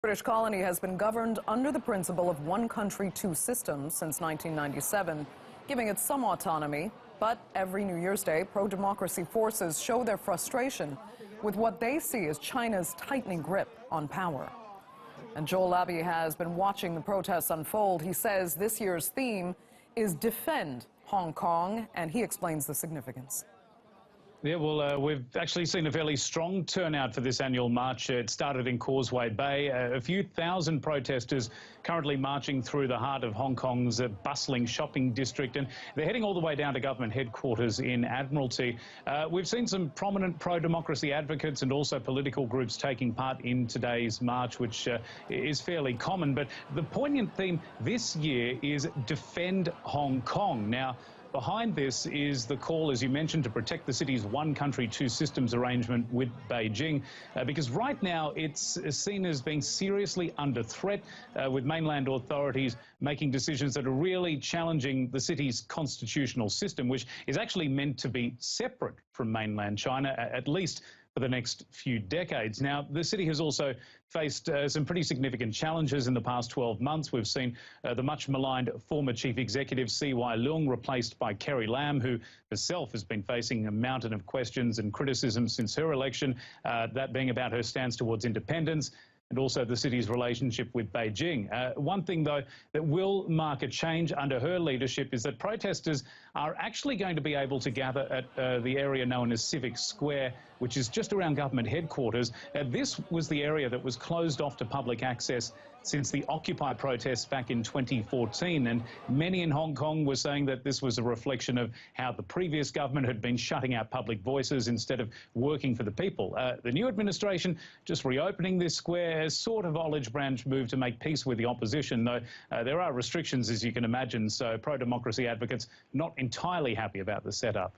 British colony has been governed under the principle of one country, two systems since 1997, giving it some autonomy. But every New Year's Day, pro-democracy forces show their frustration with what they see as China's tightening grip on power. And Joel Abbey has been watching the protests unfold. He says this year's theme is Defend Hong Kong, and he explains the significance. Yeah, well, we've actually seen a fairly strong turnout for this annual march. It started in Causeway Bay. A few thousand protesters currently marching through the heart of Hong Kong's bustling shopping district, and they're heading all the way down to government headquarters in Admiralty. We've seen some prominent pro-democracy advocates and also political groups taking part in today's march, which is fairly common. But the poignant theme this year is Defend Hong Kong. Now, behind this is the call, as you mentioned, to protect the city's one country, two systems arrangement with Beijing, because right now it's seen as being seriously under threat, with mainland authorities making decisions that are really challenging the city's constitutional system, which is actually meant to be separate from mainland China, at least for the next few decades. Now, the city has also faced some pretty significant challenges in the past 12 months. We've seen the much maligned former chief executive C.Y. Leung replaced by Carrie Lam, who herself has been facing a mountain of questions and criticism since her election, that being about her stance towards independence and also the city's relationship with Beijing. One thing, though, that will mark a change under her leadership is that protesters are actually going to be able to gather at the area known as Civic Square, which is just around government headquarters. This was the area that was closed off to public access since the Occupy protests back in 2014, and many in Hong Kong were saying that this was a reflection of how the previous government had been shutting out public voices instead of working for the people. The new administration just reopening this square as sort of olive branch move to make peace with the opposition, though there are restrictions, as you can imagine, so pro-democracy advocates not entirely happy about the setup.